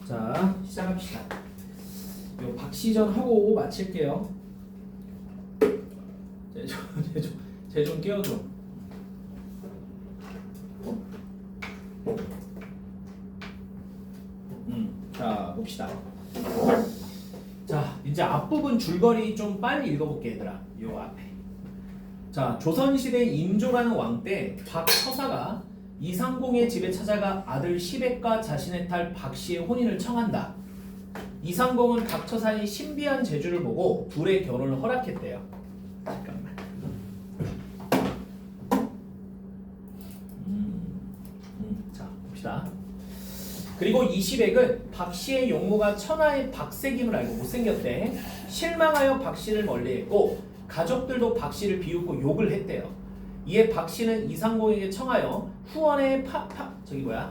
자, 시작합시다. 요 박시전 하고 마칠게요. 쟤 좀 깨워줘. 자, 봅시다. 자, 이제 앞부분 줄거리 좀 빨리 읽어볼게, 얘들아. 요 앞에. 자, 조선시대 인조라는 왕 때 박처사가 이상공의 집에 찾아가 아들 시백과 자신의 딸 박씨의 혼인을 청한다. 이상공은 박처사의 신비한 재주를 보고 둘의 결혼을 허락했대요. 잠깐만. 자, 봅시다. 그리고 이시백은 박씨의 용모가 천하의 박색임을 알고 못생겼대. 실망하여 박씨를 멀리했고 가족들도 박씨를 비웃고 욕을 했대요. 이에 박씨는 이상공에게 청하여 후원에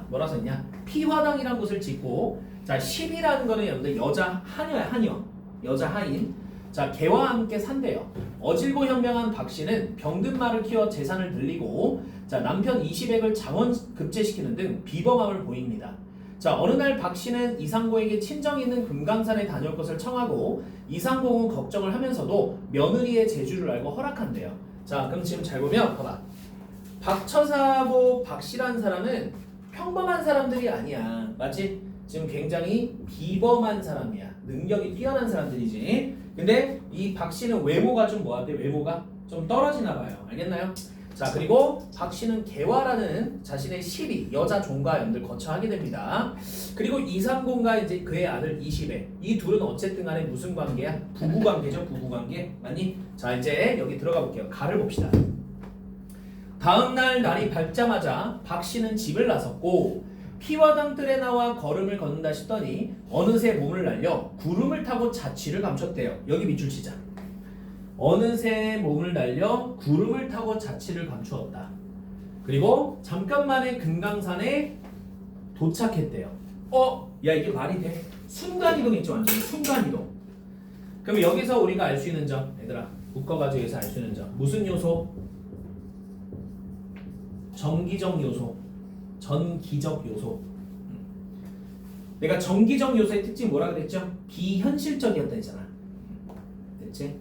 뭐라 써있냐? 피화당이라는 곳을 짓고, 자, 10이라는 거는 여러분들 여자 하녀야, 하녀. 여자 하인. 자, 개와 함께 산대요. 어질고 현명한 박씨는 병든 말을 키워 재산을 늘리고, 자, 남편 이시백을 장원 급제시키는 등 비범함을 보입니다. 자, 어느 날 박씨는 이상공에게 친정 있는 금강산에 다녀올 것을 청하고, 이상공은 걱정을 하면서도 며느리의 재주를 알고 허락한대요. 자, 그럼 지금 잘 보면 봐봐. 박처사하고 박씨라는 사람은 평범한 사람들이 아니야. 맞지? 지금 굉장히 비범한 사람이야. 능력이 뛰어난 사람들이지. 근데 이 박씨는 외모가 좀 뭐한데? 외모가 좀 떨어지나 봐요. 알겠나요? 자, 그리고 박씨는 개화라는 자신의 시비, 여자 종과 연들 거처하게 됩니다. 그리고 이상공과 이제 그의 아들 이시백, 이 둘은 어쨌든 간에 무슨 관계야? 부부관계죠, 부부관계. 맞니? 자, 이제 여기 들어가 볼게요. 가를 봅시다. 다음날 날이 밝자마자 박씨는 집을 나섰고 피화당 뜰에 나와 걸음을 걷는다 싶더니 어느새 몸을 날려 구름을 타고 자취를 감췄대요. 여기 밑줄 치자. 어느새 몸을 날려 구름을 타고 자취를 감추었다. 그리고 잠깐만에 금강산에 도착했대요. 야, 이게 말이 돼? 순간이동 있죠, 완전 순간이동. 그럼 여기서 우리가 알 수 있는 점, 얘들아, 묶어가지고 여기서 알 수 있는 점, 무슨 요소? 정기적 요소, 전기적 요소. 내가 정기적 요소의 특징이 뭐라 그랬죠? 비현실적이었다 했잖아. 됐지?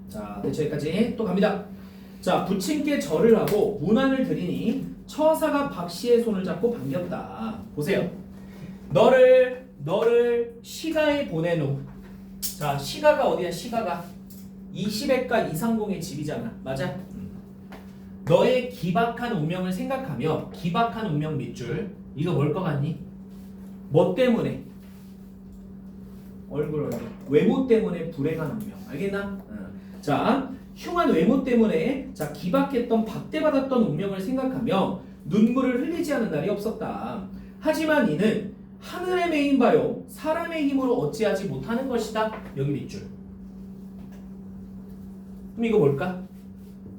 자, 됐죠? 여기까지 또 갑니다. 자, 부친께 절을 하고 문안을 드리니 처사가 박씨의 손을 잡고 반겼다. 보세요. 너를 시가에 보내놓. 자, 시가가 어디야? 시가가 이시백과 이상공의 집이잖아. 맞아? 너의 기박한 운명을 생각하며 기박한 운명 밑줄. 이거 뭘 것 같니? 뭐 때문에? 얼굴. 외모 때문에 불행한 운명. 알겠나? 자, 흉한 외모 때문에 자 기박했던 박대받았던 운명을 생각하며 눈물을 흘리지 않은 날이 없었다. 하지만 이는 하늘의 매인 바요 사람의 힘으로 어찌하지 못하는 것이다. 여기 밑줄. 그럼 이거 뭘까?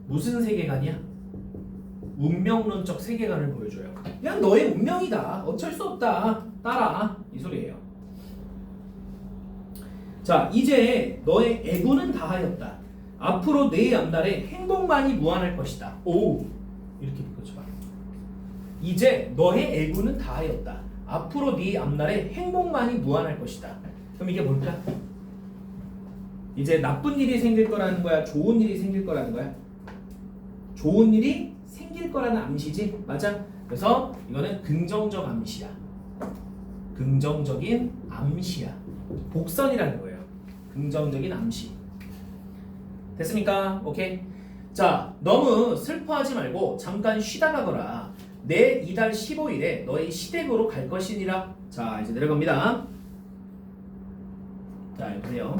무슨 세계관이야? 운명론적 세계관을 보여줘요. 그냥 너의 운명이다. 어쩔 수 없다. 따라. 이 소리예요. 자, 이제 너의 애구는 다하였다. 앞으로 내 앞날에 행복만이 무한할 것이다. 오, 이렇게 붙여봐. 이제 너의 애구는 다하였다. 앞으로 네 앞날에 행복만이 무한할 것이다. 그럼 이게 뭘까? 이제 나쁜 일이 생길 거라는 거야? 좋은 일이 생길 거라는 거야? 좋은 일이 생길 거라는 암시지? 맞아? 그래서 이거는 긍정적 암시야. 긍정적인 암시야. 복선이라는 거예요. 긍정적인 암시. 됐습니까? 오케이. 자, 너무 슬퍼하지 말고 잠깐 쉬다 가거라. 내 이달 15일에 너의 시댁으로 갈 것이니라. 자, 이제 내려갑니다. 자, 보세요.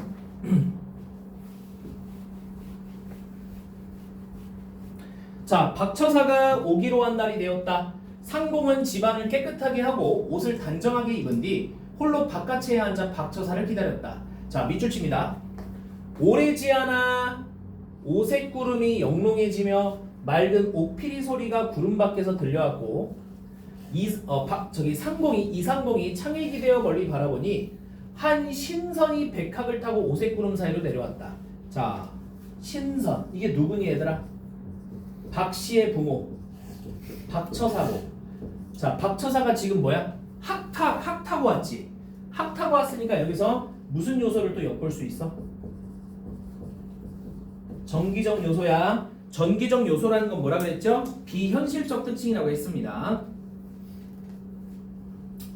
자, 박처사가 오기로 한 날이 되었다. 상공은 집안을 깨끗하게 하고 옷을 단정하게 입은 뒤 홀로 바깥에 앉아 박처사를 기다렸다. 자, 밑줄 칩니다. 오래지 않아 오색구름이 영롱해지며 맑은 옥피리 소리가 구름 밖에서 들려왔고 이상공이 창에 기대어 멀리 바라보니 한 신선이 백학을 타고 오색구름 사이로 내려왔다. 자, 신선. 이게 누구니 얘들아? 박씨의 부모 박처사고. 자, 박처사가 지금 뭐야? 학타고 타고 왔지. 학 타고 왔으니까 여기서 무슨 요소를 또 엿볼 수 있어? 전기적 요소야. 전기적 요소라는 건 뭐라 그랬죠? 비현실적 특징이라고 했습니다.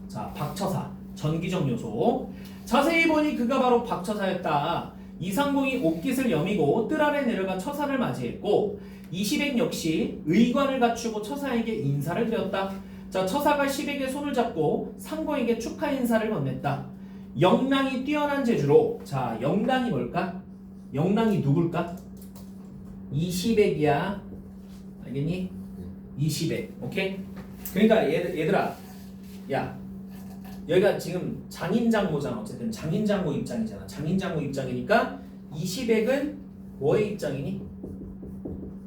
자, 박처사. 전기적 요소. 자세히 보니 그가 바로 박처사였다. 이상공이 옷깃을 여미고 뜰 아래 내려가 처사를 맞이했고 이시백 역시 의관을 갖추고 처사에게 인사를 드렸다. 자, 처사가 시백의 손을 잡고 상공에게 축하 인사를 건넸다. 영랑이 뛰어난 재주로, 자, 영랑이 뭘까? 영랑이 누굴까? 이시백이야. 알겠니? 이시백. 오케이? 그러니까 얘들아, 야, 여기가 지금 장인장모잖아. 어쨌든 장인장모 입장이잖아. 장인장모 입장이니까 이시백은 뭐의 입장이니?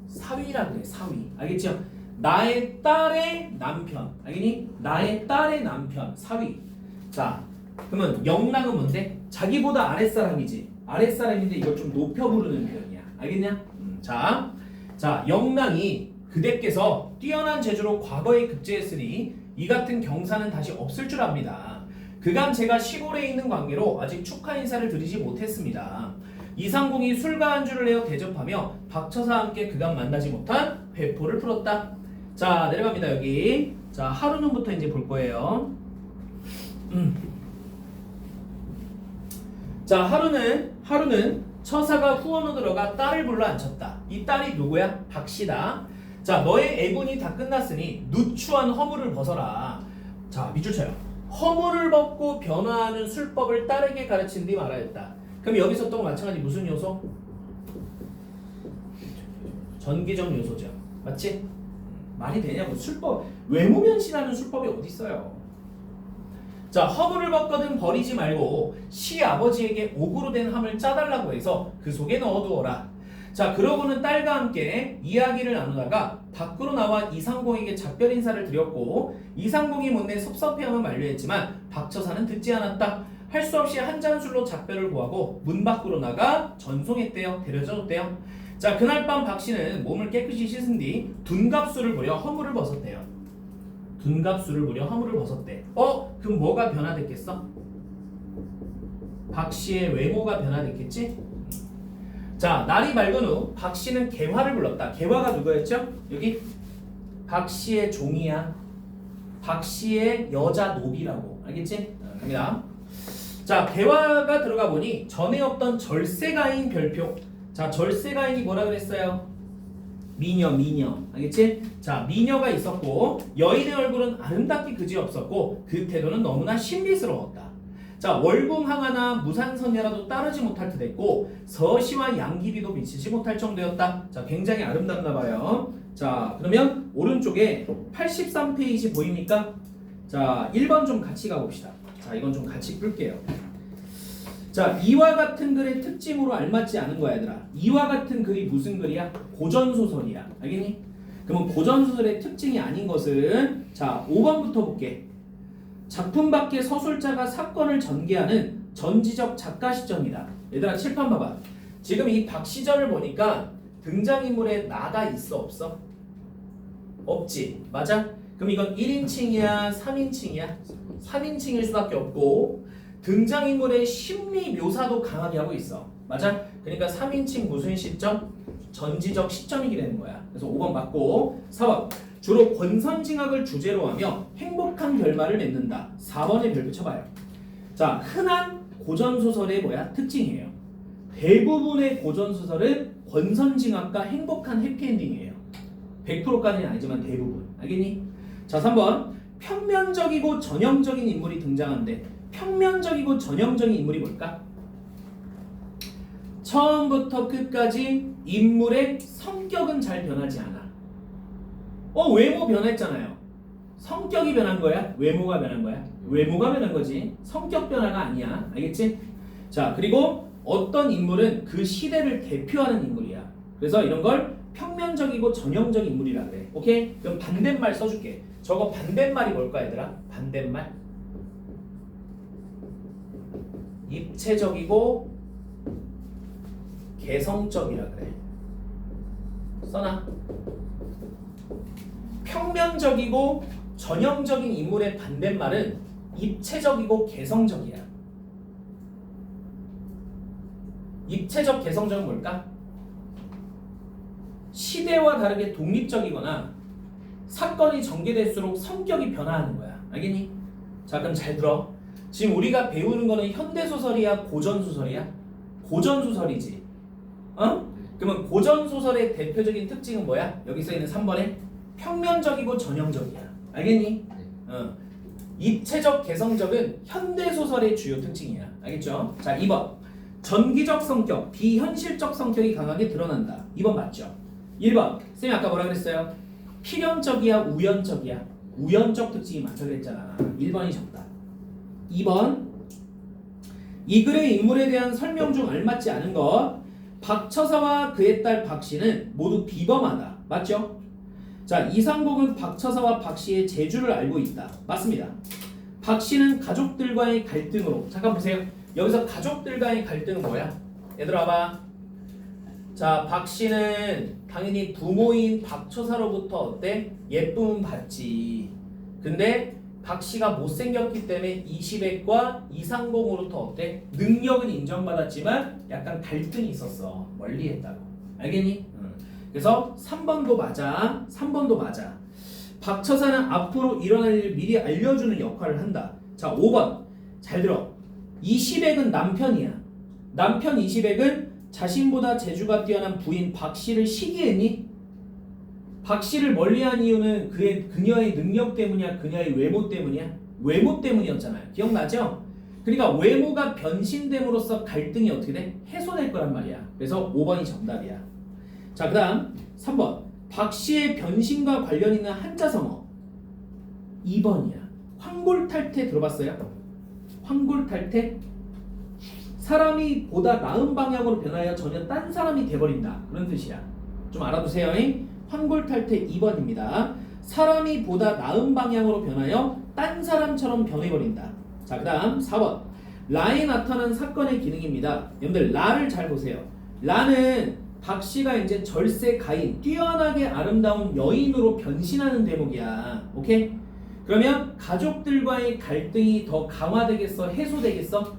사위라 그래. 사위. 알겠죠? 나의 딸의 남편. 알겠니? 나의 딸의 남편. 사위. 자, 그러면 영랑은 뭔데? 자기보다 아랫사람이지. 아랫사람인데 이걸 좀 높여 부르는 표현이야. 알겠냐? 자, 영랑이 그대께서 뛰어난 재주로 과거에 급제했으니 이 같은 경사는 다시 없을 줄 압니다. 그간 제가 시골에 있는 관계로 아직 축하 인사를 드리지 못했습니다. 이상공이 술과 안주를 내어 대접하며 박처사와 함께 그간 만나지 못한 회포를 풀었다. 자, 내려갑니다. 여기. 자, 하루는부터 이제 볼 거예요. 자, 하루는 처사가 후원으로 들어가 딸을 불러 앉혔다. 이 딸이 누구야? 박씨다. 자, 너의 애군이 다 끝났으니 누추한 허물을 벗어라. 자, 밑줄 쳐요. 허물을 벗고 변화하는 술법을 딸에게 가르친 뒤 말하였다. 그럼 여기서 또 마찬가지 무슨 요소? 전기적 요소죠. 맞지? 말이 되냐고. 술법, 외모면신하는 술법이 어디 있어요? 자, 허물을 벗거든 버리지 말고 시아버지에게 옥으로 된 함을 짜달라고 해서 그 속에 넣어두어라. 자, 그러고는 딸과 함께 이야기를 나누다가 밖으로 나와 이상공에게 작별 인사를 드렸고 이상공이 못내 섭섭해함을 만류했지만 박처사는 듣지 않았다. 할 수 없이 한 잔 술로 작별을 구하고 문 밖으로 나가 전송했대요. 데려줬대요. 자, 그날 밤 박씨는 몸을 깨끗이 씻은 뒤 둔갑술을 부려 허물을 벗었대요. 둔갑술을 부려 허물을 벗었대. 그럼 뭐가 변화됐겠어? 박씨의 외모가 변화됐겠지? 자, 날이 밝은 후 박씨는 개화를 불렀다. 개화가 누구였죠? 여기 박씨의 종이야. 박씨의 여자 노비라고. 알겠지? 갑니다. 자, 개화가 들어가 보니 전에 없던 절세가인 별표. 자, 절세가인이 뭐라 그랬어요? 미녀. 알겠지? 자, 미녀가 있었고 여인의 얼굴은 아름답기 그지없었고 그 태도는 너무나 신비스러웠다. 자, 월궁항하나 무산선녀라도 따르지 못할 듯 했고 서시와 양귀비도 미치지 못할 정도였다. 자, 굉장히 아름답나 봐요. 자, 그러면 오른쪽에 83페이지 보입니까? 자, 1번 좀 같이 가봅시다. 자, 이건 좀 같이 풀게요. 자, 이와 같은 글의 특징으로 알맞지 않은 거야, 얘들아. 이와 같은 글이 무슨 글이야? 고전소설이야. 알겠니? 그러면 고전소설의 특징이 아닌 것은, 자, 5번부터 볼게. 작품 밖의 서술자가 사건을 전개하는 전지적 작가 시점이다. 얘들아, 칠판 봐봐. 지금 이 박시절을 보니까 등장인물에 나가 있어, 없어? 없지. 맞아? 그럼 이건 1인칭이야, 3인칭이야? 3인칭일 수밖에 없고 등장인물의 심리 묘사도 강하게 하고 있어. 맞아? 그러니까 3인칭 무슨 시점? 전지적 시점이게 되는 거야. 그래서 5번 맞고 4번 주로 권선징악을 주제로 하며 행복한 결말을 맺는다. 4번에 별표 쳐봐요. 자, 흔한 고전소설의 뭐야? 특징이에요. 대부분의 고전소설은 권선징악과 행복한 해피엔딩이에요. 100%까지는 아니지만 대부분. 알겠니? 자, 3번 평면적이고 전형적인 인물이 등장하는데 평면적이고 전형적인 인물이 뭘까? 처음부터 끝까지 인물의 성격은 잘 변하지 않아. 외모 변했잖아요. 성격이 변한 거야? 외모가 변한 거야? 외모가 변한 거지. 성격 변화가 아니야. 알겠지? 자, 그리고 어떤 인물은 그 시대를 대표하는 인물이야. 그래서 이런 걸 평면적이고 전형적인 인물이라 그래. 오케이? 그럼 반대말 써줄게. 저거 반대말이 뭘까, 얘들아? 반대말? 입체적이고 개성적이라 그래. 써놔. 평면적이고 전형적인 인물의 반대말은 입체적이고 개성적이야. 입체적 개성적은 뭘까? 시대와 다르게 독립적이거나 사건이 전개될수록 성격이 변화하는 거야. 알겠니? 자, 그럼 잘 들어. 지금 우리가 배우는 거는 현대소설이야, 고전소설이야? 고전소설이지. 어? 그러면 고전소설의 대표적인 특징은 뭐야? 여기 써 있는 3번에 평면적이고 전형적이야. 알겠니? 입체적 개성적은 현대소설의 주요 특징이야. 알겠죠? 자, 2번. 전기적 성격, 비현실적 성격이 강하게 드러난다. 2번 맞죠? 1번. 쌤이 아까 뭐라 그랬어요? 필연적이야, 우연적이야? 우연적 특징이 많다 그랬잖아. 1번이 적다. 2번. 이 글의 인물에 대한 설명 중 알맞지 않은 것. 박처사와 그의 딸 박씨는 모두 비범하다. 맞죠? 자, 이상복은 박처사와 박씨의 재주를 알고 있다. 맞습니다. 박씨는 가족들과의 갈등으로, 잠깐 보세요. 여기서 가족들과의 갈등은 뭐야? 얘들아 봐봐. 자, 박씨는 당연히 부모인 박처사로부터 어때? 예쁨은 받지. 근데 박씨가 못생겼기 때문에 이시백과 이상봉으로부터 어때? 능력은 인정받았지만 약간 갈등이 있었어. 멀리했다고. 알겠니? 그래서 3번도 맞아. 3번도 맞아. 박처사는 앞으로 일어날 일을 미리 알려주는 역할을 한다. 자, 5번. 잘 들어. 이시백은 남편이야. 남편 이시백은 자신보다 재주가 뛰어난 부인 박씨를 시기했니? 박씨를 멀리한 이유는 그녀의 능력 때문이야? 그녀의 외모 때문이야? 외모 때문이었잖아요. 기억나죠? 그러니까 외모가 변신됨으로써 갈등이 어떻게 돼? 해소될 거란 말이야. 그래서 5번이 정답이야. 자, 그 다음 3번. 박씨의 변신과 관련 있는 한자성어. 2번이야. 황골탈태 들어봤어요? 황골탈태? 사람이 보다 나은 방향으로 변하여 전혀 딴 사람이 돼버린다. 그런 뜻이야. 좀 알아두세요. 황골탈태 2번입니다. 사람이 보다 나은 방향으로 변하여 딴 사람처럼 변해버린다. 자, 그 다음 4번. 라에 나타난 사건의 기능입니다. 여러분들 라를 잘 보세요. 라는 박씨가 이제 절세 가인, 뛰어나게 아름다운 여인으로 변신하는 대목이야. 오케이? 그러면 가족들과의 갈등이 더 강화되겠어? 해소되겠어?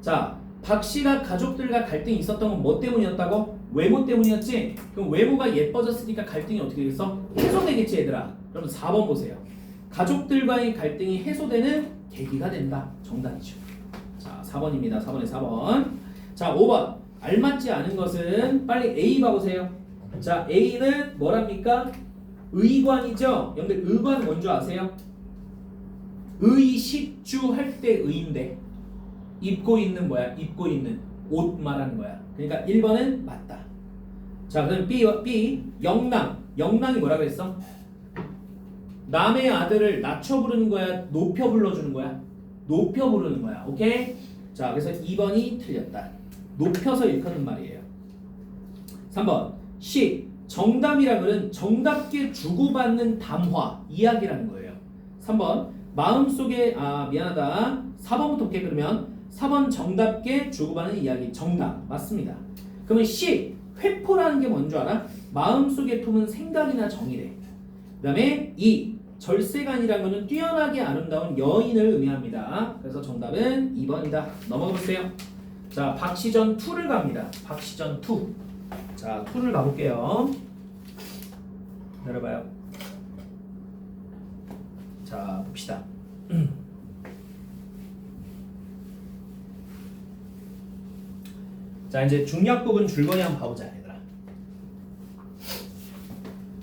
자, 박씨가 가족들과 갈등이 있었던 건 뭐 때문이었다고? 외모 때문이었지? 그럼 외모가 예뻐졌으니까 갈등이 어떻게 되겠어? 해소되겠지 얘들아. 그럼 4번 보세요. 가족들과의 갈등이 해소되는 계기가 된다. 정답이죠. 자, 4번입니다. 4번에 4번. 자, 5번. 알맞지 않은 것은 빨리 A 봐보세요. 자, A는 뭐랍니까? 의관이죠? 여러분들 의관 뭔지 아세요? 의식주 할 때 의인데 입고 있는 뭐야? 입고 있는 옷 말하는 거야. 그러니까 1번은 맞다. 자, 그럼 B 영랑. 영랑이 뭐라고 했어? 남의 아들을 낮춰 부르는 거야? 높여 불러주는 거야? 높여 부르는 거야. 오케이? 자, 그래서 2번이 틀렸다. 높여서 일컫는 말이에요. 3번. C. 정담이라는 정답게 주고받는 담화, 이야기라는 거예요. 3번. 마음속에 미안하다. 4번부터 볼게. 그러면 4번 정답게 주고받는 이야기. 정답. 맞습니다. 그러면 C. 회포라는 게 뭔 줄 알아? 마음속에 품은 생각이나 정이래. 그 다음에 2. 절세간이라는 것은 뛰어나게 아름다운 여인을 의미합니다. 그래서 정답은 2번이다. 넘어가 보세요. 자, 박시전 2를 갑니다. 박시전 2. 자, 2를 가볼게요. 내려봐요. 자, 봅시다. 자, 이제 중략 부분 줄거리 한번 봐보자, 얘들아.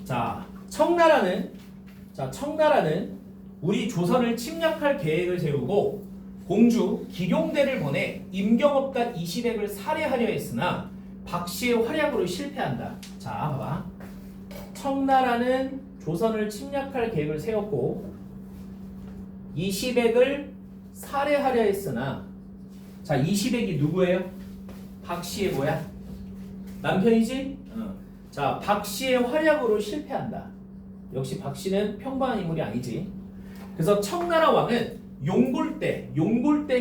자, 청나라는 우리 조선을 침략할 계획을 세우고 공주 기룡대를 보내 임경업과 이시백을 살해하려 했으나 박씨의 활약으로 실패한다. 자, 봐봐. 청나라는 조선을 침략할 계획을 세웠고 이시백을 살해하려 했으나, 자, 이시백이 누구예요? 박씨의 뭐야? 남편이지? 자, 박씨의 활약으로 실패한다. 역시 박씨는 평범한 인물이 아니지. 그래서 청나라 왕은 용골대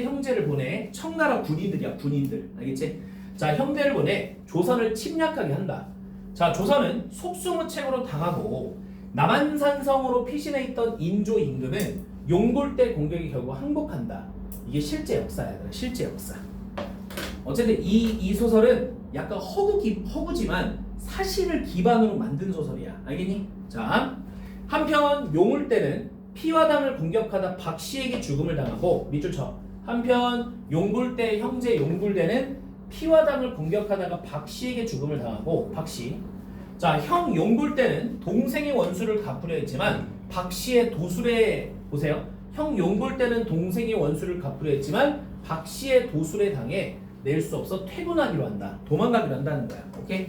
형제를 보내. 청나라 군인들이야, 군인들. 알겠지? 자, 형제를 보내 조선을 침략하게 한다. 자, 조선은 속수무책으로 당하고 남한산성으로 피신해 있던 인조 임금은 용골대 공격이 결국 항복한다. 이게 실제 역사야. 실제 역사. 어쨌든 이 소설은 약간 허구지만 사실을 기반으로 만든 소설이야. 알겠니? 자, 한편 용울대는 피와 당을 공격하다 박씨에게 죽음을 당하고 밑줄 쳐. 한편 용굴대 형제 용굴대는 피와 당을 공격하다가 박씨에게 죽음을 당하고 박씨. 자, 형 용굴대는 동생의 원수를 갚으려 했지만 박씨의 도술에 보세요. 형 용굴대는 동생의 원수를 갚으려 했지만 박씨의 도술에 당해 낼 수 없어 퇴군하기로 한다. 도망가기로 한다는 거야. 오케이?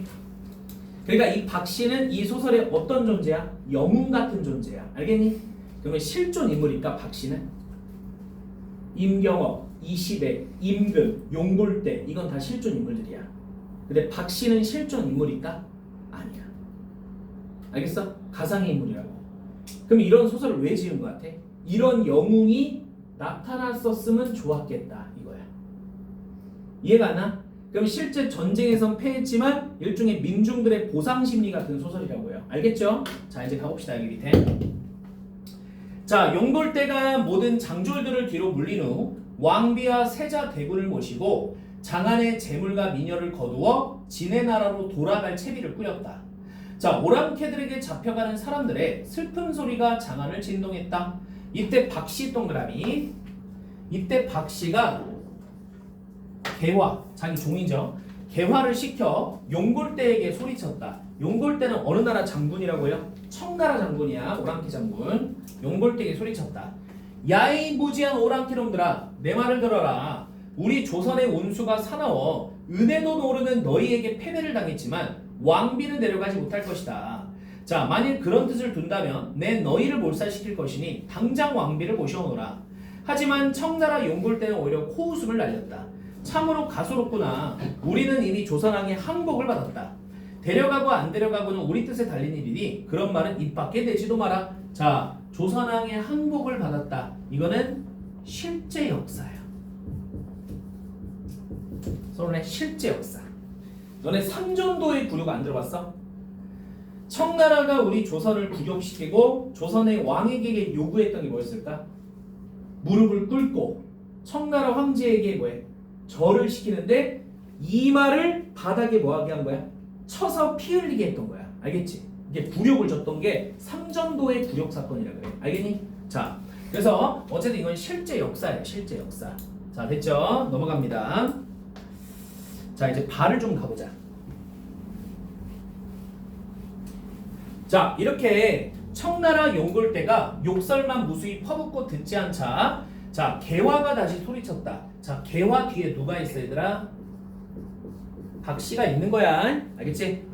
그러니까 이 박씨는 이 소설의 어떤 존재야? 영웅 같은 존재야. 알겠니? 그러면 실존 인물일까? 박씨는? 임경업, 이시백, 임금, 용골대 이건 다 실존 인물들이야. 근데 박씨는 실존 인물일까? 아니야. 알겠어? 가상의 인물이라고. 그럼 이런 소설을 왜 지은 것 같아? 이런 영웅이 나타났었으면 좋았겠다 이거야. 이해가 안 나? 그럼 실제 전쟁에선 패했지만 일종의 민중들의 보상심리 같은 소설이라고요. 알겠죠? 자, 이제 가봅시다. 여기 밑에. 자, 용골대가 모든 장졸들을 뒤로 물린 후 왕비와 세자 대군을 모시고 장안의 재물과 미녀를 거두어 진의 나라로 돌아갈 채비를 꾸렸다. 자, 오랑캐들에게 잡혀가는 사람들의 슬픈 소리가 장안을 진동했다. 이때 박씨 동그라미. 이때 박씨가 개화, 자기 종이죠. 개화를 시켜 용골대에게 소리쳤다. 용골대는 어느 나라 장군이라고요? 청나라 장군이야. 오랑캐 장군. 용골대에게 소리쳤다. 야이 무지한 오랑캐놈들아, 내 말을 들어라. 우리 조선의 운수가 사나워 은혜도 모르는 너희에게 패배를 당했지만 왕비는 내려가지 못할 것이다. 자, 만일 그런 뜻을 둔다면 내 너희를 몰살시킬 것이니 당장 왕비를 모셔오너라. 하지만 청나라 용골대는 오히려 코웃음을 날렸다. 참으로 가소롭구나. 우리는 이미 조선왕의 항복을 받았다. 데려가고 안 데려가고는 우리 뜻에 달린 일이니 그런 말은 입 밖에 내지도 마라. 자, 조선왕의 항복을 받았다. 이거는 실제 역사야. 서론의 실제 역사. 너네 삼전도의 굴욕 안 들어봤어? 청나라가 우리 조선을 굴욕시키고 조선의 왕에게 요구했던 게 뭐였을까? 무릎을 꿇고 청나라 황제에게 뭐해? 절을 시키는데 이마를 바닥에 뭐하게 한 거야? 쳐서 피 흘리게 했던 거야. 알겠지? 이게 굴욕을 줬던 게 삼전도의 굴욕 사건이라 그래. 알겠니? 자, 그래서 어쨌든 이건 실제 역사예요. 실제 역사. 자, 됐죠? 넘어갑니다. 자, 이제 발을 좀 가보자. 자, 이렇게 청나라 용골대가 욕설만 무수히 퍼붓고 듣지 않자 자, 개화가 다시 소리쳤다. 자, 개화 뒤에 누가 있어 얘들아? 박씨가 있는 거야. 알겠지?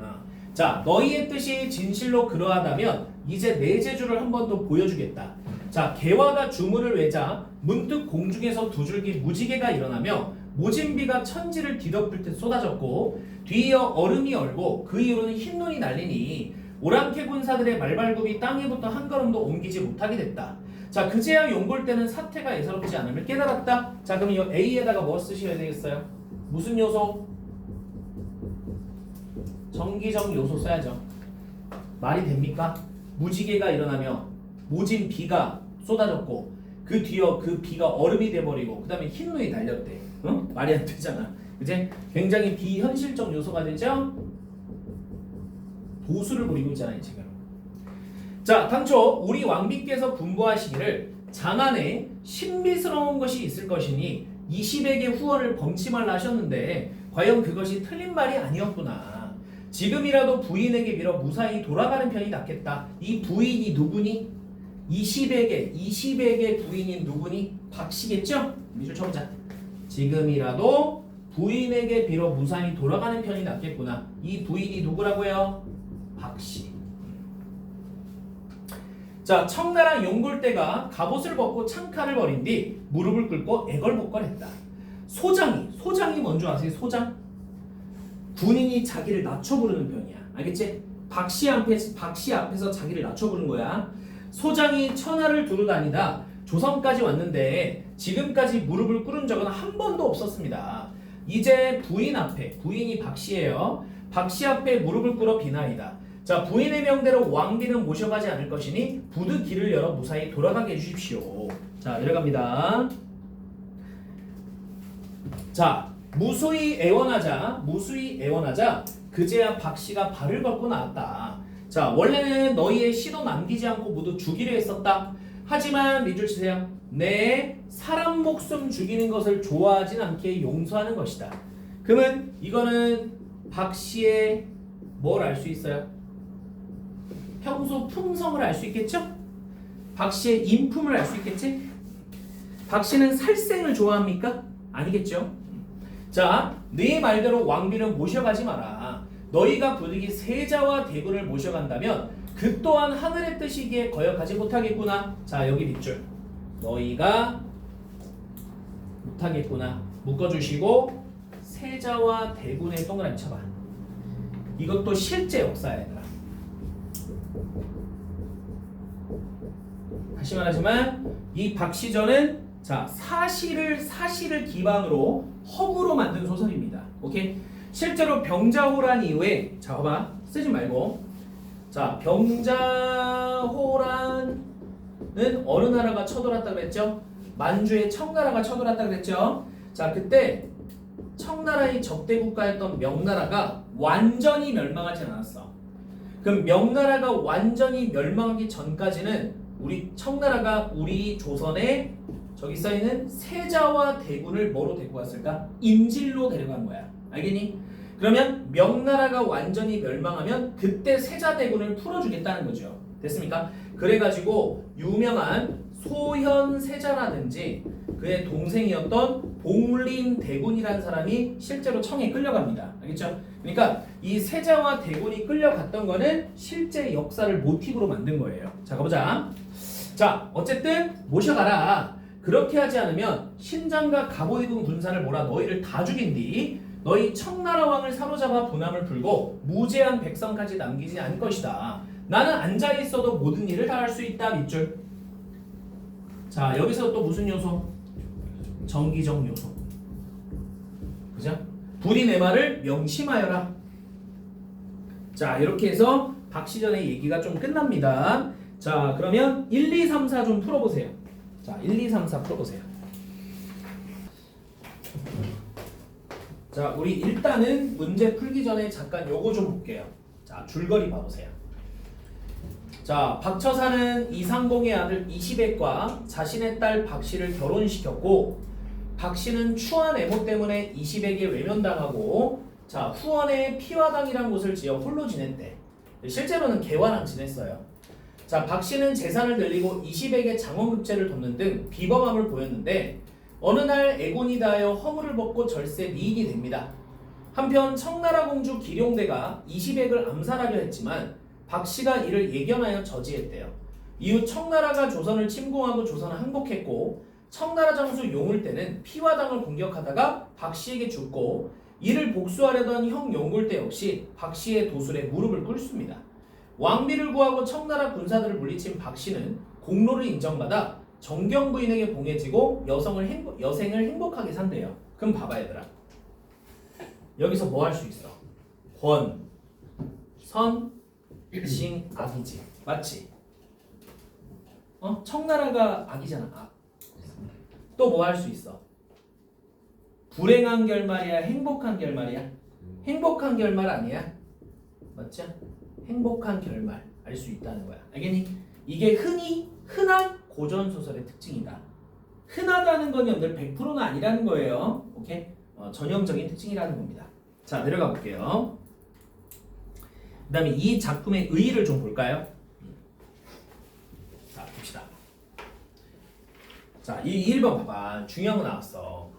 자, 너희의 뜻이 진실로 그러하다면 이제 내 재주를 한 번 더 보여주겠다. 자, 개화가 주문을 외자 문득 공중에서 두 줄기 무지개가 일어나며 모진비가 천지를 뒤덮을 듯 쏟아졌고 뒤이어 얼음이 얼고 그 이후로는 흰눈이 날리니 오랑캐 군사들의 말발굽이 땅에 붙어 한 걸음도 옮기지 못하게 됐다. 자, 그제야 용골대는 사태가 예사롭지 않음을 깨달았다. 자, 그럼 이 A에다가 뭐 쓰셔야 되겠어요? 무슨 요소? 정기적 요소 써야죠. 말이 됩니까? 무지개가 일어나며 모진 비가 쏟아졌고 그 뒤어 그 비가 얼음이 돼버리고 그 다음에 흰눈이 날렸대. 응? 말이 안 되잖아. 그제? 굉장히 비현실적 요소가 되죠? 도수를 부리고 있잖아요 지금. 자, 당초 우리 왕비께서 분부하시기를 장안에 신비스러운 것이 있을 것이니 20에게 후원을 범치 말라 하셨는데 과연 그것이 틀린 말이 아니었구나. 지금이라도 부인에게 빌어 무사히 돌아가는 편이 낫겠다. 이 부인이 누구니? 20에게 부인인 누구니? 박씨겠죠? 밑줄 쳐보자. 지금이라도 부인에게 빌어 무사히 돌아가는 편이 낫겠구나. 이 부인이 누구라고요? 박씨. 자, 청나라 용골대가 갑옷을 벗고 창칼을 버린 뒤 무릎을 꿇고 애걸복걸했다. 소장이 뭔 줄 아세요? 소장? 군인이 자기를 낮춰 부르는 편이야. 알겠지? 박씨 앞에서 자기를 낮춰 부른 거야. 소장이 천하를 두루 다니다 조선까지 왔는데 지금까지 무릎을 꿇은 적은 한 번도 없었습니다. 이제 부인이 박씨예요. 박씨 앞에 무릎을 꿇어 비나이다. 자, 부인의 명대로 왕비는 모셔가지 않을 것이니 부득 길을 열어 무사히 돌아가게 해주십시오. 자, 내려갑니다. 자, 무수히 애원하자 그제야 박씨가 발을 걷고 나왔다. 자, 원래는 너희의 씨도 남기지 않고 모두 죽이려 했었다. 하지만 밑줄 치세요. 내 사람 목숨 죽이는 것을 좋아하진 않기에 용서하는 것이다. 그러면 이거는 박씨의 뭘 알 수 있어요? 평소 품성을 알 수 있겠죠? 박씨의 인품을 알 수 있겠지? 박씨는 살생을 좋아합니까? 아니겠죠? 자, 네 말대로 왕비는 모셔가지 마라. 너희가 부득이 세자와 대군을 모셔간다면 그 또한 하늘의 뜻이기에 거역하지 못하겠구나. 자, 여기 밑줄. 너희가 못하겠구나. 묶어주시고 세자와 대군의 동그라미 쳐봐. 이것도 실제 역사야, 얘들아. 다시 말하지만 이 박시전은 자 사실을 기반으로 허구로 만든 소설입니다. 오케이? 실제로 병자호란 이후에 자 봐봐 쓰지 말고 자 병자호란은 어느 나라가 쳐들어왔다 그랬죠? 만주의 청나라가 쳐들어왔다 그랬죠? 자 그때 청나라의 적대 국가였던 명나라가 완전히 멸망하지 않았어. 그럼 명나라가 완전히 멸망하기 전까지는 우리 청나라가 우리 조선에 저기 써있는 세자와 대군을 뭐로 데리고 왔을까? 인질로 데려간 거야. 알겠니? 그러면 명나라가 완전히 멸망하면 그때 세자 대군을 풀어주겠다는 거죠. 됐습니까? 그래가지고 유명한 소현세자라든지 그의 동생이었던 봉린대군이라는 사람이 실제로 청에 끌려갑니다. 알겠죠? 그러니까 이 세자와 대군이 끌려갔던 거는 실제 역사를 모티브로 만든 거예요. 자 가보자. 자 어쨌든 모셔가라. 그렇게 하지 않으면 신장과 갑오이군 군사를 몰아 너희를 다 죽인 뒤 너희 청나라 왕을 사로잡아 분함을 풀고 무죄한 백성까지 남기지 않을 것이다. 나는 앉아있어도 모든 일을 다 할 수 있다. 밑줄. 자 여기서 또 무슨 요소? 정기적 요소. 그죠? 부디 내 말을 명심하여라. 자 이렇게 해서 박시전의 얘기가 좀 끝납니다. 자 그러면 1, 2, 3, 4 좀 풀어보세요. 자 1, 2, 3, 4 풀어보세요. 자 우리 일단은 문제 풀기 전에 잠깐 요거 좀 볼게요. 자 줄거리 봐보세요. 자 박처사는 이상공의 아들 이시백과 자신의 딸 박씨를 결혼시켰고 박씨는 추한 애모 때문에 이시백에 외면당하고 자 후원에 피화당이란 곳을 지어 홀로 지냈대. 실제로는 개화랑 지냈어요. 자 박씨는 재산을 늘리고 이시백의 장원급제를 돕는 등 비범함을 보였는데 어느 날 애곤이 다하여 허물을 벗고 절세 미인이 됩니다. 한편 청나라 공주 기룡대가 이시백을 암살하려 했지만 박씨가 이를 예견하여 저지했대요. 이후 청나라가 조선을 침공하고 조선은 항복했고 청나라 장수 용울대는 피화당을 공격하다가 박씨에게 죽고 이를 복수하려던 형 용울대 역시 박씨의 도술에 무릎을 꿇습니다. 왕비를 구하고 청나라 군사들을 물리친 박씨는 공로를 인정받아 정경 부인에게 봉해지고 여생을 행복하게 산대요. 그럼 봐봐 얘들아. 여기서 뭐 할 수 있어? 권, 선, 징, 악이지. 맞지? 청나라가 악이잖아. 악. 또 뭐 할 수 있어? 불행한 결말이야? 행복한 결말이야? 행복한 결말 아니야? 맞죠? 행복한 결말 알 수 있다는 거야. 알겠니? 이게 흔한 고전소설의 특징이다. 흔하다는 건 여러분들 100%는 아니라는 거예요. 오케이? 전형적인 특징이라는 겁니다. 자 내려가 볼게요. 그 다음에 이 작품의 의의를 좀 볼까요? 자 봅시다. 자 이 1번 봐봐. 중요한 거 나왔어.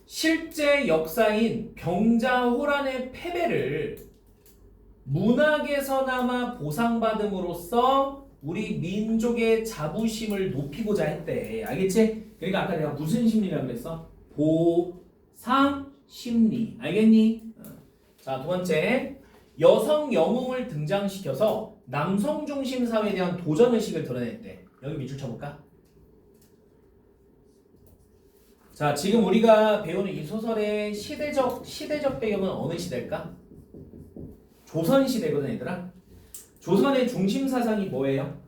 실제 역사인 병자호란의 패배를 문학에서나마 보상받음으로써 우리 민족의 자부심을 높이고자 했대. 알겠지? 그러니까 아까 내가 무슨 심리라고 그랬어? 보상심리. 알겠니? 자, 두 번째. 여성 영웅을 등장시켜서 남성 중심 사회에 대한 도전의식을 드러냈대. 여기 밑줄 쳐볼까? 자, 지금 우리가 배우는 이 소설의 시대적 배경은 어느 시대일까? 조선시대거든 얘들아. 조선의 중심 사상이 뭐예요?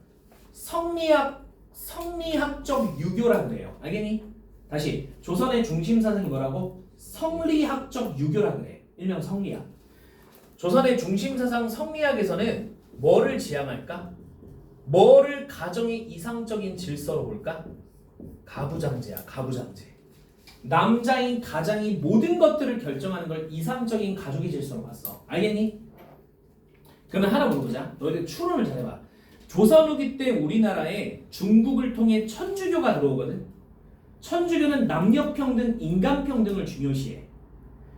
성리학적 유교라고 그래요. 알겠니? 다시 조선의 중심 사상이 뭐라고? 성리학적 유교라고 그래. 일명 성리학. 조선의 중심 사상 성리학에서는 뭐를 지향할까? 뭐를 가정의 이상적인 질서로 볼까? 가부장제야. 가부장제. 남자인 가장이 모든 것들을 결정하는 걸 이상적인 가족의 질서로 봤어. 알겠니? 그러면 하나 물어보자. 너희들 추론을 잘해봐. 조선 후기 때 우리나라에 중국을 통해 천주교가 들어오거든. 천주교는 남녀평등, 인간평등을 중요시해.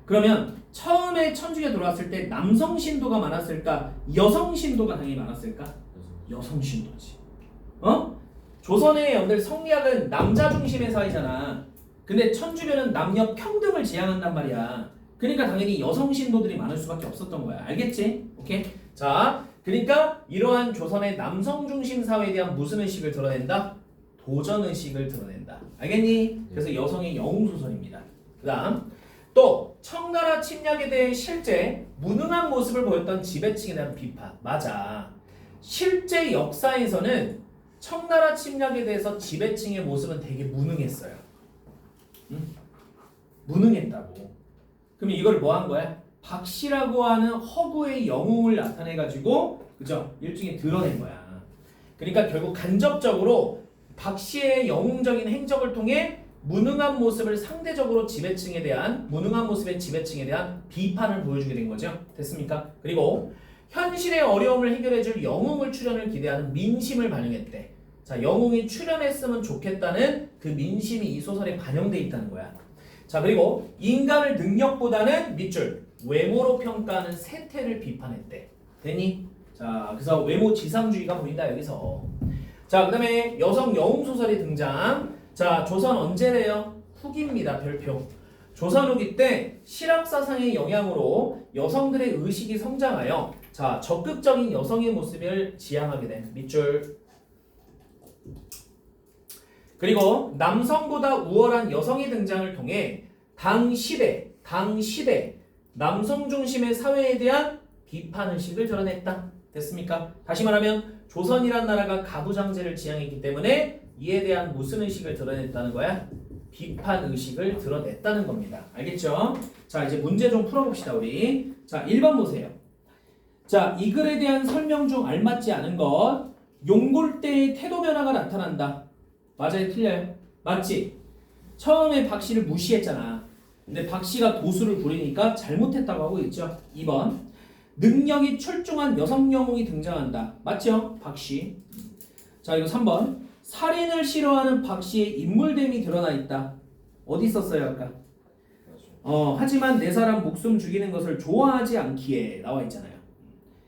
그러면 처음에 천주교 들어왔을 때 남성 신도가 많았을까? 여성 신도가 당연히 많았을까? 여성 신도지. 조선의 여러분들 성리학은 남자 중심의 사회잖아. 근데 천주교는 남녀 평등을 지향한단 말이야. 그러니까 당연히 여성 신도들이 많을 수밖에 없었던 거야. 알겠지? 오케이? 자, 그러니까 이러한 조선의 남성 중심 사회에 대한 무슨 의식을 드러낸다? 도전 의식을 드러낸다. 알겠니? 그래서 여성의 영웅 소설입니다. 그다음 또 청나라 침략에 대해 실제 무능한 모습을 보였던 지배층에 대한 비판. 맞아. 실제 역사에서는 청나라 침략에 대해서 지배층의 모습은 되게 무능했어요. 응? 무능했다고. 그럼 이걸 뭐 한 거야? 박씨라고 하는 허구의 영웅을 나타내가지고, 그죠? 일종의 드러낸 거야. 그러니까 결국 간접적으로 박씨의 영웅적인 행적을 통해 무능한 모습을 상대적으로 지배층에 대한, 무능한 모습의 지배층에 대한 비판을 보여주게 된 거죠. 됐습니까? 그리고 현실의 어려움을 해결해줄 영웅을 출연을 기대하는 민심을 반영했대. 자, 영웅이 출연했으면 좋겠다는 그 민심이 이 소설에 반영돼 있다는 거야. 자, 그리고 인간을 능력보다는 밑줄 외모로 평가하는 세태를 비판했대. 됐니? 자, 그래서 외모 지상주의가 보인다 여기서. 자, 그다음에 여성 영웅 소설이 등장. 자, 조선 언제래요? 후기입니다. 별표. 조선 후기 때 실학 사상의 영향으로 여성들의 의식이 성장하여 자, 적극적인 여성의 모습을 지향하게 된 밑줄. 그리고 남성보다 우월한 여성의 등장을 통해 당시대 남성 중심의 사회에 대한 비판의식을 드러냈다. 됐습니까? 다시 말하면 조선이란 나라가 가부장제를 지향했기 때문에 이에 대한 무슨 의식을 드러냈다는 거야? 비판의식을 드러냈다는 겁니다. 알겠죠? 자, 이제 문제 좀 풀어봅시다 우리. 자, 1번 보세요. 자, 이 글에 대한 설명 중 알맞지 않은 것. 용골 때의 태도 변화가 나타난다. 맞아요? 틀려요? 맞지? 처음에 박씨를 무시했잖아. 근데 박씨가 도수를 부리니까 잘못했다고 하고 있죠. 2번 능력이 출중한 여성 영웅이 등장한다. 맞죠? 박씨. 자, 이거 3번 살인을 싫어하는 박씨의 인물됨이 드러나 있다. 어디 있었어요 아까? 하지만 내 사람 목숨 죽이는 것을 좋아하지 않기에 나와 있잖아요.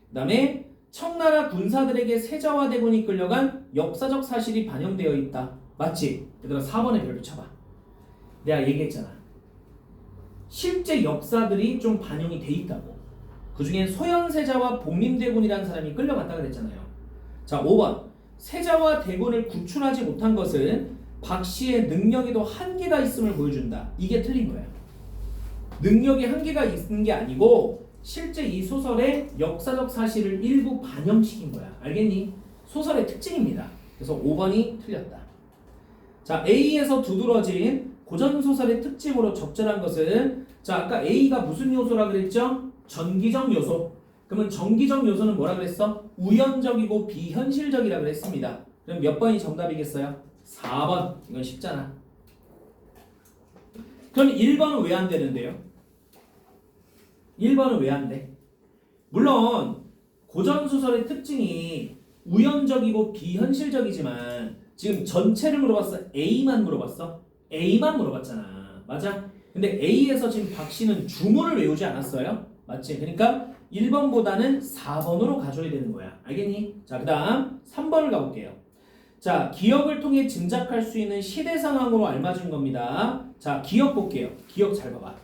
그 다음에 청나라 군사들에게 세자화대군이 끌려간 역사적 사실이 반영되어 있다. 맞지? 얘들아 4번에 별표 쳐봐. 내가 얘기했잖아. 실제 역사들이 좀 반영이 돼 있다고. 그 중에 소현세자와 복림대군이라는 사람이 끌려갔다 그랬잖아요. 자, 5번 세자와 대군을 구출하지 못한 것은 박씨의 능력에도 한계가 있음을 보여준다. 이게 틀린 거야. 능력에 한계가 있는 게 아니고 실제 이 소설의 역사적 사실을 일부 반영시킨 거야. 알겠니? 소설의 특징입니다. 그래서 5번이 틀렸다. 자, A에서 두드러진 고전소설의 특징으로 적절한 것은 자, 아까 A가 무슨 요소라 그랬죠? 전기적 요소. 그러면 전기적 요소는 뭐라 그랬어? 우연적이고 비현실적이라 그랬습니다. 그럼 몇 번이 정답이겠어요? 4번. 이건 쉽잖아. 그럼 1번은 왜 안 되는데요? 1번은 왜 안 돼? 물론 고전소설의 특징이 우연적이고 비현실적이지만 지금 전체를 물어봤어? A만 물어봤어? A만 물어봤잖아. 맞아? 근데 A에서 지금 박씨는 주문을 외우지 않았어요? 맞지? 그러니까 1번보다는 4번으로 가져야 되는 거야. 알겠니? 자, 그 다음 3번을 가볼게요. 자, 기억을 통해 짐작할 수 있는 시대 상황으로 알맞은 겁니다. 자, 기억 볼게요. 기억 잘 봐봐.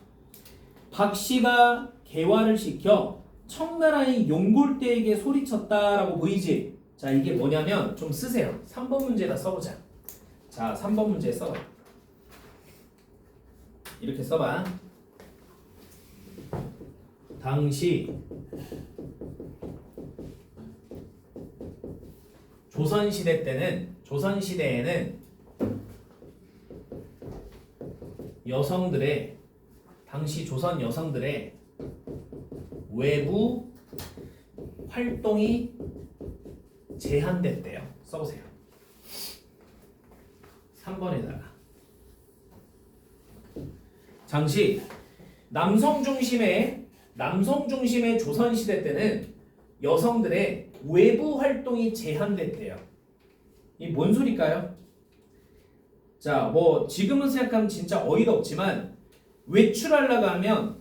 박씨가 개화를 시켜 청나라의 용골대에게 소리쳤다라고 보이지? 자, 이게 뭐냐면 좀 쓰세요. 3번 문제에다 써보자. 자, 3번 문제 써봐. 이렇게 써봐. 당시 조선시대에는 당시 조선 여성들의 외부 활동이 제한됐대요. 써보세요. 3번에다가 당시 남성 중심의 조선시대 때는 여성들의 외부 활동이 제한됐대요. 이 뭔 소리일까요? 자, 뭐 지금은 생각하면 진짜 어이가 없지만 외출하려고 하면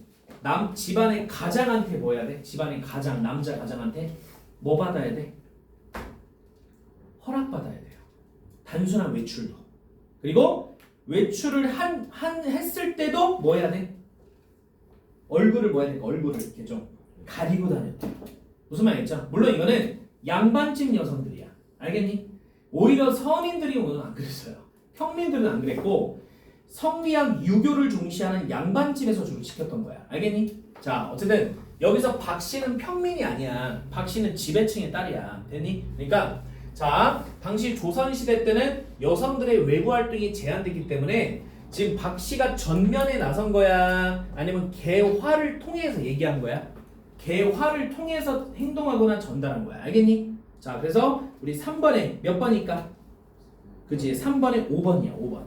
집안의 가장한테 뭐 해야 돼? 집안의 가장, 남자 가장한테 뭐 받아야 돼? 허락받아야 돼요. 단순한 외출도. 그리고 외출을 했을 때도 뭐 해야 돼? 얼굴을 뭐 해야 돼? 얼굴을 이렇게 좀 가리고 다녀야 돼. 무슨 말이겠죠? 물론 이거는 양반집 여성들이야. 알겠니? 오히려 서민들이 오늘 안 그랬어요. 평민들은 안 그랬고 성리학 유교를 중시하는 양반집에서 주로 시켰던 거야. 알겠니? 자, 어쨌든 여기서 박 씨는 평민이 아니야. 박 씨는 지배층의 딸이야. 됐니? 그러니까 자, 당시 조선시대 때는 여성들의 외부 활동이 제한되기 때문에 지금 박 씨가 전면에 나선 거야? 아니면 개화를 통해서 얘기한 거야? 개화를 통해서 행동하거나 전달한 거야. 알겠니? 자, 그래서 우리 3번에 몇 번일까? 그치? 3번에 5번이야. 5번.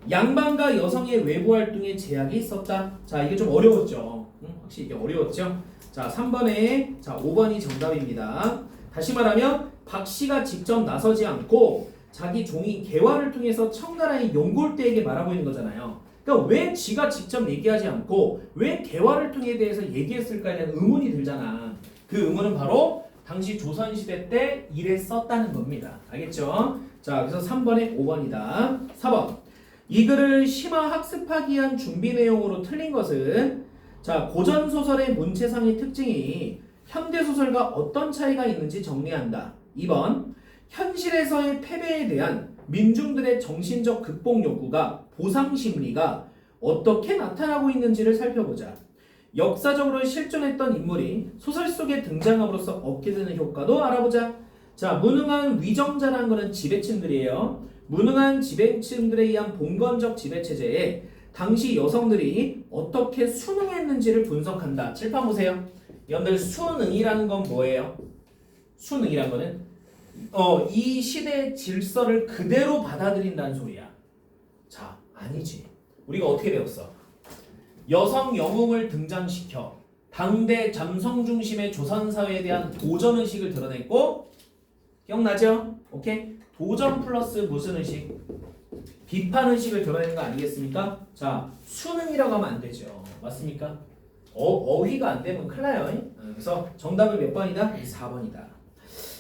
양반과 여성의 외부 활동에 제약이 있었다. 자, 이게 좀 어려웠죠. 확실히 이게 어려웠죠. 자, 3번에 자 5번이 정답입니다. 다시 말하면 박 씨가 직접 나서지 않고 자기 종이 개화를 통해서 청나라의 용골대에게 말하고 있는 거잖아요. 그러니까 왜 지가 직접 얘기하지 않고 왜 개화를 통해 대해서 얘기했을까에 대한 의문이 들잖아. 그 의문은 바로 당시 조선시대 때 이랬었다는 겁니다. 알겠죠? 자, 그래서 3번에 5번이다. 4번. 이 글을 심화 학습하기 위한 준비 내용으로 틀린 것은 자, 고전 소설의 문체상의 특징이 현대 소설과 어떤 차이가 있는지 정리한다. 2번. 현실에서의 패배에 대한 민중들의 정신적 극복 욕구가 보상 심리가 어떻게 나타나고 있는지를 살펴보자. 역사적으로 실존했던 인물이 소설 속에 등장함으로써 얻게 되는 효과도 알아보자. 자, 무능한 위정자라는 것은 지배층들이에요. 무능한 지배층들에 의한 봉건적 지배체제에 당시 여성들이 어떻게 순응했는지를 분석한다. 칠판 보세요. 여러분들 순응이라는 건 뭐예요? 순응이라는 거는 이 시대의 질서를 그대로 받아들인다는 소리야. 자, 아니지. 우리가 어떻게 배웠어? 여성 영웅을 등장시켜 당대 남성 중심의 조선 사회에 대한 도전 의식을 드러냈고, 기억나죠? 오케이? 도전 플러스 무슨 의식? 비판 의식을 드러내는 거 아니겠습니까? 자, 수능이라고 하면 안 되죠. 맞습니까? 어휘가 안 되면 큰일 나요. 그래서 정답은 몇 번이다? 4번이다.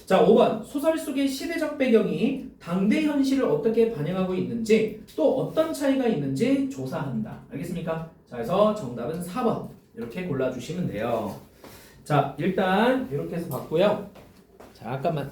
자, 5번. 소설 속의 시대적 배경이 당대 현실을 어떻게 반영하고 있는지 또 어떤 차이가 있는지 조사한다. 알겠습니까? 자, 그래서 정답은 4번. 이렇게 골라주시면 돼요. 자, 일단 이렇게 해서 봤고요. 자, 잠깐만.